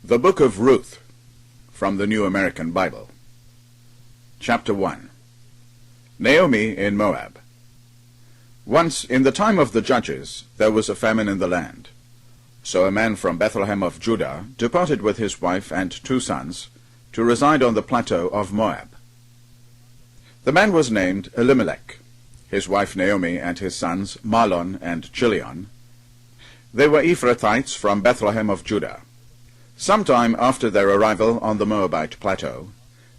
The Book of Ruth, from the New American Bible. Chapter 1. Naomi in Moab. Once, in the time of the judges, there was a famine in the land. So a man from Bethlehem of Judah departed with his wife and 2 sons to reside on the plateau of Moab. The man was named Elimelech, his wife Naomi and his sons Mahlon and Chilion. They were Ephrathites from Bethlehem of Judah. Sometime after their arrival on the Moabite plateau,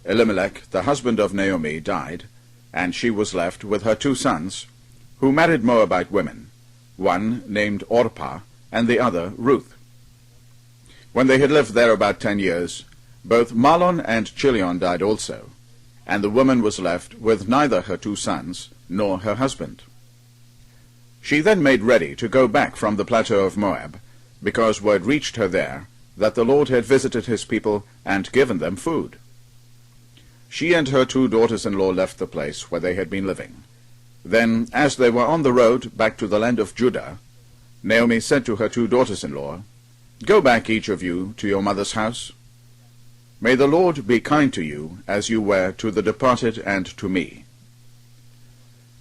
Elimelech, the husband of Naomi, died, and she was left with her 2 sons, who married Moabite women, one named Orpah and the other Ruth. When they had lived there about 10 years, both Mahlon and Chilion died also, and the woman was left with neither her 2 sons nor her husband. She then made ready to go back from the plateau of Moab, because word reached her there that the Lord had visited his people and given them food. She and her 2 daughters-in-law left the place where they had been living. Then, as they were on the road back to the land of Judah, Naomi said to her 2 daughters-in-law, "Go back, each of you, to your mother's house. May the Lord be kind to you, as you were to the departed and to me.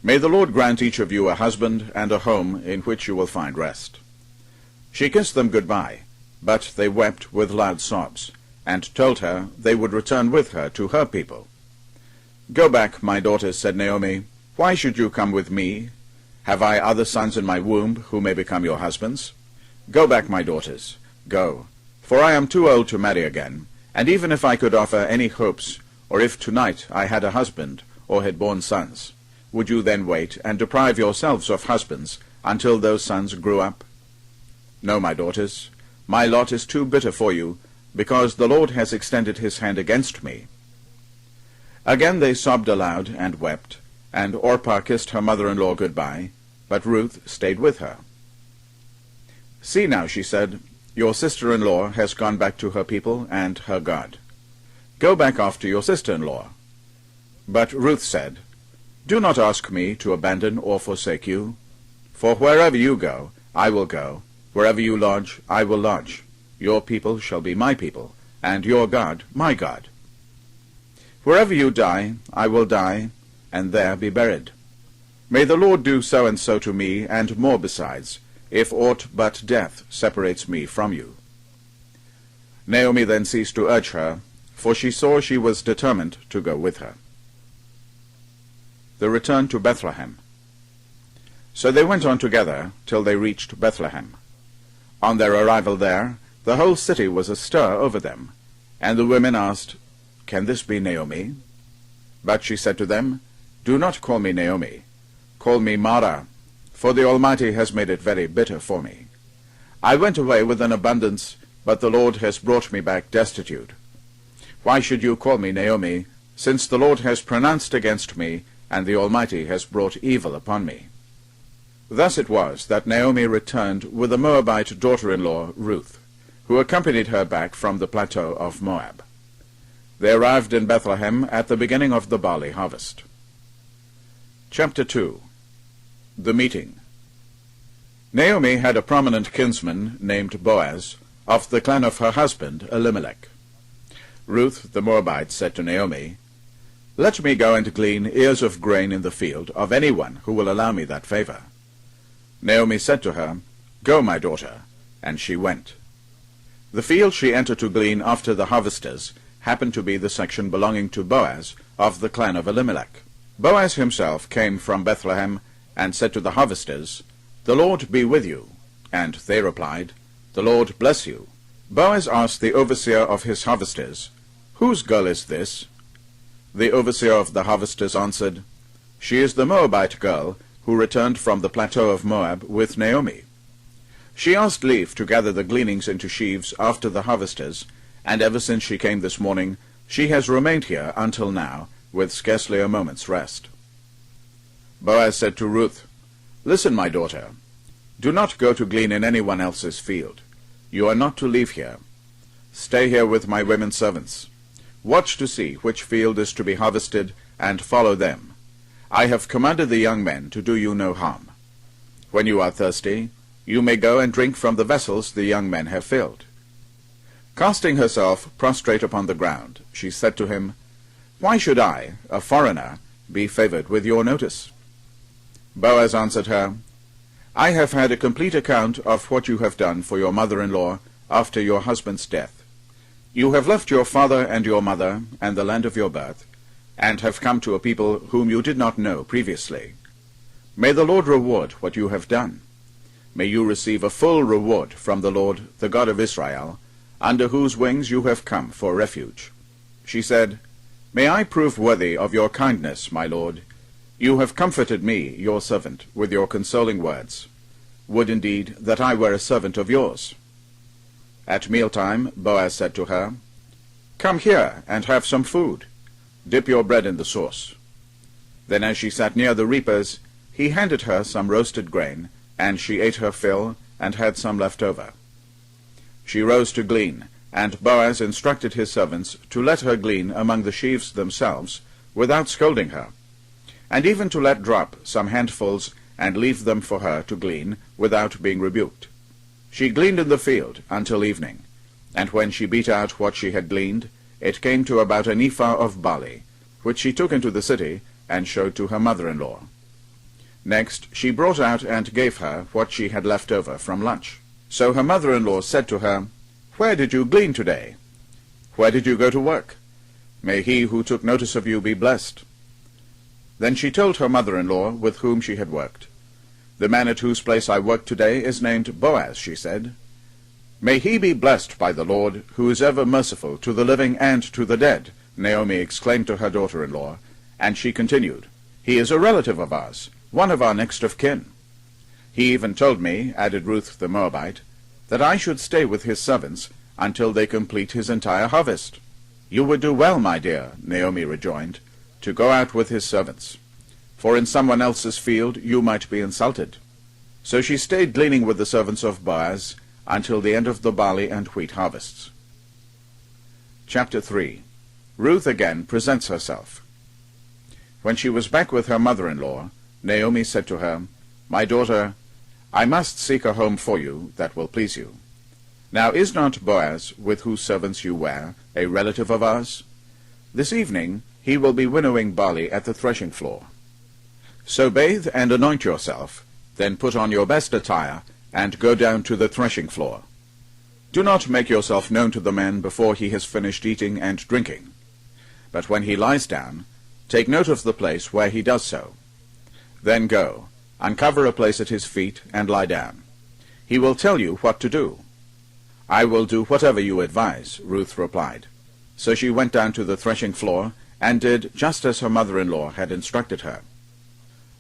May the Lord grant each of you a husband and a home in which you will find rest." She kissed them good-bye, but they wept with loud sobs, and told her they would return with her to her people. "Go back, my daughters," said Naomi. "Why should you come with me? Have I other sons in my womb who may become your husbands? Go back, my daughters, go, for I am too old to marry again, and even if I could offer any hopes, or if tonight I had a husband, or had borne sons, would you then wait and deprive yourselves of husbands until those sons grew up? No, my daughters, my lot is too bitter for you, because the Lord has extended his hand against me." Again they sobbed aloud and wept, and Orpah kissed her mother-in-law good-bye, but Ruth stayed with her. "See now," she said, "your sister-in-law has gone back to her people and her God. Go back after your sister-in-law." But Ruth said, "Do not ask me to abandon or forsake you, for wherever you go, I will go. Wherever you lodge, I will lodge. Your people shall be my people, and your God my God. Wherever you die, I will die, and there be buried. May the Lord do so and so to me, and more besides, if aught but death separates me from you." Naomi then ceased to urge her, for she saw she was determined to go with her. The return to Bethlehem. So they went on together till they reached Bethlehem. On their arrival there, the whole city was astir over them, and the women asked, "Can this be Naomi?" But she said to them, "Do not call me Naomi. Call me Mara, for the Almighty has made it very bitter for me. I went away with an abundance, but the Lord has brought me back destitute. Why should you call me Naomi, since the Lord has pronounced against me, and the Almighty has brought evil upon me?" Thus it was that Naomi returned with a Moabite daughter-in-law, Ruth, who accompanied her back from the plateau of Moab. They arrived in Bethlehem at the beginning of the barley harvest. Chapter 2. The Meeting. Naomi had a prominent kinsman named Boaz, of the clan of her husband Elimelech. Ruth the Moabite said to Naomi, "Let me go and glean ears of grain in the field of anyone who will allow me that favor." Naomi said to her, "Go, my daughter," and she went. The field she entered to glean after the harvesters happened to be the section belonging to Boaz of the clan of Elimelech. Boaz himself came from Bethlehem and said to the harvesters, "The Lord be with you." And they replied, "The Lord bless you." Boaz asked the overseer of his harvesters, "Whose girl is this?" The overseer of the harvesters answered, "She is the Moabite girl who returned from the plateau of Moab with Naomi. She asked leave to gather the gleanings into sheaves after the harvesters, and ever since she came this morning, she has remained here until now, with scarcely a moment's rest." Boaz said to Ruth, "Listen, my daughter, do not go to glean in anyone else's field. You are not to leave here. Stay here with my women servants. Watch to see which field is to be harvested, and follow them. I have commanded the young men to do you no harm. When you are thirsty, you may go and drink from the vessels the young men have filled. Casting herself prostrate upon the ground, she said to him, "Why should I, a foreigner, be favored with your notice?" Boaz answered her, "I have had a complete account of what you have done for your mother-in-law after your husband's death. You have left your father and your mother and the land of your birth, and have come to a people whom you did not know previously. May the Lord reward what you have done. May you receive a full reward from the Lord, the God of Israel, under whose wings you have come for refuge." She said, "May I prove worthy of your kindness, my lord. You have comforted me, your servant, with your consoling words. Would indeed that I were a servant of yours." At mealtime Boaz said to her, "Come here and have some food. Dip your bread in the sauce." Then as she sat near the reapers, he handed her some roasted grain, and she ate her fill, and had some left over. She rose to glean, and Boaz instructed his servants to let her glean among the sheaves themselves, without scolding her, and even to let drop some handfuls, and leave them for her to glean, without being rebuked. She gleaned in the field until evening, and when she beat out what she had gleaned, it came to about an ephah of barley, which she took into the city, and showed to her mother-in-law. Next she brought out and gave her what she had left over from lunch. So her mother-in-law said to her, "Where did you glean today? Where did you go to work? May he who took notice of you be blessed." Then she told her mother-in-law with whom she had worked. "The man at whose place I work today is named Boaz," she said. "May he be blessed by the Lord, who is ever merciful to the living and to the dead," Naomi exclaimed to her daughter-in-law, and she continued, "He is a relative of ours, one of our next of kin. He even told me," added Ruth the Moabite, "that I should stay with his servants until they complete his entire harvest." "You would do well, my dear," Naomi rejoined, "to go out with his servants, for in someone else's field you might be insulted." So she stayed gleaning with the servants of Boaz until the end of the barley and wheat harvests. Chapter 3. Ruth again presents herself. When she was back with her mother-in-law, Naomi said to her, "My daughter, I must seek a home for you that will please you. Now is not Boaz, with whose servants you were, a relative of ours? This evening he will be winnowing barley at the threshing floor. So bathe and anoint yourself, then put on your best attire, and go down to the threshing floor. Do not make yourself known to the man before he has finished eating and drinking. But when he lies down, take note of the place where he does so. Then go, uncover a place at his feet, and lie down. He will tell you what to do." "I will do whatever you advise," Ruth replied. So she went down to the threshing floor, and did just as her mother-in-law had instructed her.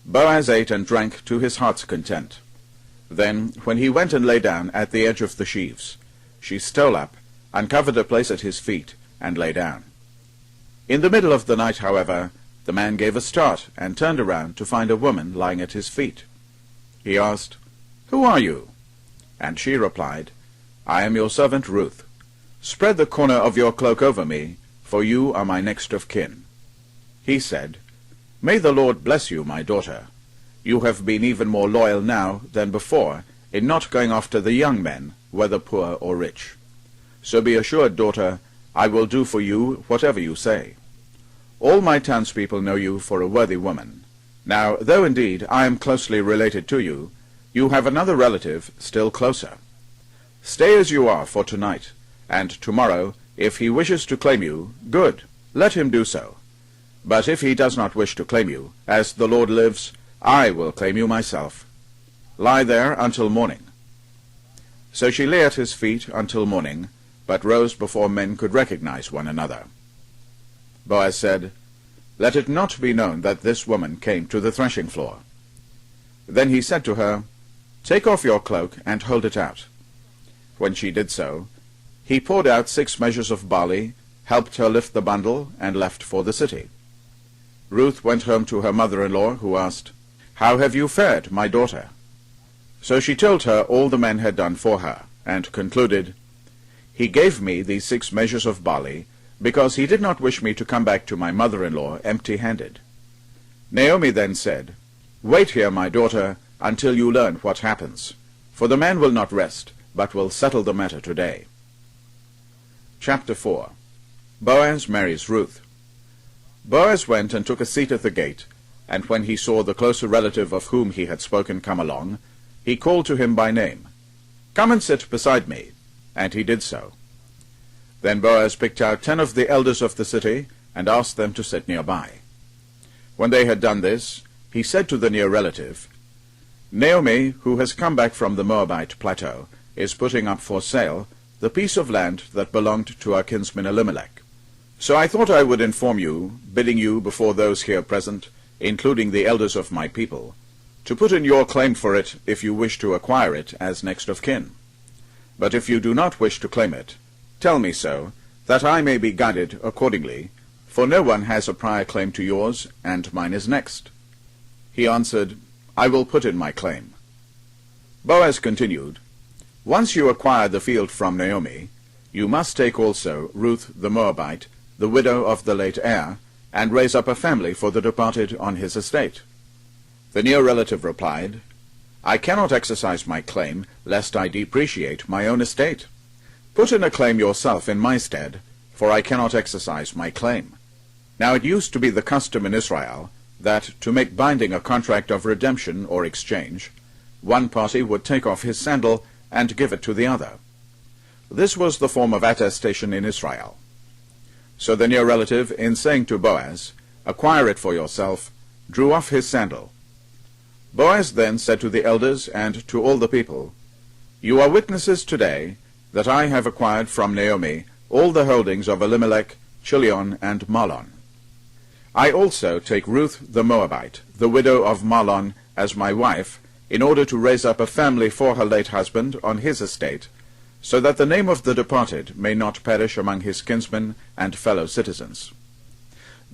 Boaz ate and drank to his heart's content. Then, when he went and lay down at the edge of the sheaves, she stole up, uncovered a place at his feet, and lay down. In the middle of the night, however, the man gave a start, and turned around to find a woman lying at his feet. He asked, "Who are you?" And she replied, "I am your servant Ruth. Spread the corner of your cloak over me, for you are my next of kin." He said, "May the Lord bless you, my daughter. You have been even more loyal now than before in not going after the young men, whether poor or rich. So be assured, daughter, I will do for you whatever you say. All my townspeople know you for a worthy woman. Now, though indeed I am closely related to you, you have another relative still closer. Stay as you are for tonight, and tomorrow, if he wishes to claim you, good, let him do so. But if he does not wish to claim you, as the Lord lives, I will claim you myself. Lie there until morning." So she lay at his feet until morning, but rose before men could recognize one another. Boaz said, "Let it not be known that this woman came to the threshing floor." Then he said to her, "Take off your cloak and hold it out." When she did so, he poured out 6 measures of barley, helped her lift the bundle, and left for the city. Ruth went home to her mother-in-law, who asked, "How have you fared, my daughter?" So she told her all the men had done for her, and concluded, "He gave me these 6 measures of barley, because he did not wish me to come back to my mother-in-law empty-handed." Naomi then said, "Wait here, my daughter, until you learn what happens, for the man will not rest, but will settle the matter today." Chapter 4. Boaz marries Ruth. Boaz went and took a seat at the gate, and when he saw the closer relative of whom he had spoken come along, he called to him by name, "Come and sit beside me." And he did so. Then Boaz picked out 10 of the elders of the city, and asked them to sit nearby. When they had done this, he said to the near relative, "Naomi, who has come back from the Moabite plateau, is putting up for sale the piece of land that belonged to our kinsman Elimelech. So I thought I would inform you, bidding you before those here present, including the elders of my people, to put in your claim for it if you wish to acquire it as next of kin. But if you do not wish to claim it, tell me so, that I may be guided accordingly, for no one has a prior claim to yours, and mine is next." He answered, "I will put in my claim." Boaz continued, "Once you acquire the field from Naomi, you must take also Ruth the Moabite, the widow of the late heir, and raise up a family for the departed on his estate." The near relative replied, "I cannot exercise my claim, lest I depreciate my own estate. Put in a claim yourself in my stead, for I cannot exercise my claim." Now it used to be the custom in Israel that, to make binding a contract of redemption or exchange, one party would take off his sandal and give it to the other. This was the form of attestation in Israel. So the near relative, in saying to Boaz, "Acquire it for yourself," drew off his sandal. Boaz then said to the elders and to all the people, "You are witnesses today that I have acquired from Naomi all the holdings of Elimelech, Chilion, and Mahlon. I also take Ruth the Moabite, the widow of Mahlon, as my wife, in order to raise up a family for her late husband on his estate, so that the name of the departed may not perish among his kinsmen and fellow citizens.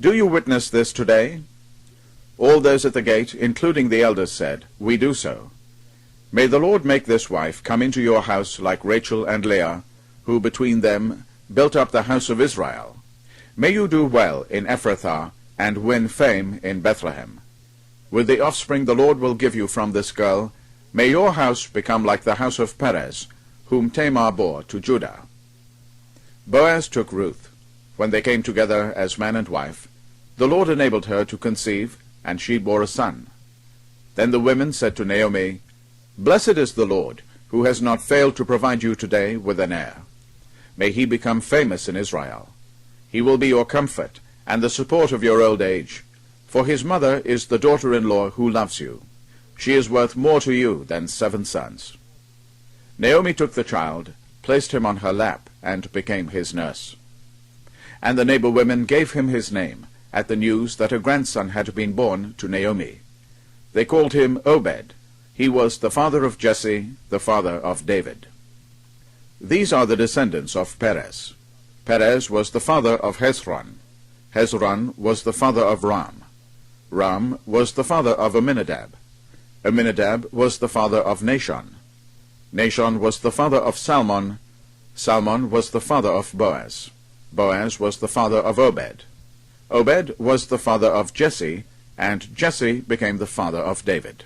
Do you witness this today?" All those at the gate, including the elders, said, "We do so." "May the Lord make this wife come into your house like Rachel and Leah, who between them built up the house of Israel. May you do well in Ephrathah, and win fame in Bethlehem. With the offspring the Lord will give you from this girl, may your house become like the house of Perez, whom Tamar bore to Judah." Boaz took Ruth. When they came together as man and wife, the Lord enabled her to conceive, and she bore a son. Then the women said to Naomi, "Blessed is the Lord, who has not failed to provide you today with an heir. May he become famous in Israel. He will be your comfort, and the support of your old age, for his mother is the daughter-in-law who loves you. She is worth more to you than 7 sons." Naomi took the child, placed him on her lap, and became his nurse. And the neighbor women gave him his name, at the news that a grandson had been born to Naomi. They called him Obed. He was the father of Jesse, the father of David. These are the descendants of Perez. Perez was the father of Hezron. Hezron was the father of Ram. Ram was the father of Amminadab. Amminadab was the father of Nahshon. Nahshon was the father of Salmon. Salmon was the father of Boaz. Boaz was the father of Obed. Obed was the father of Jesse, and Jesse became the father of David.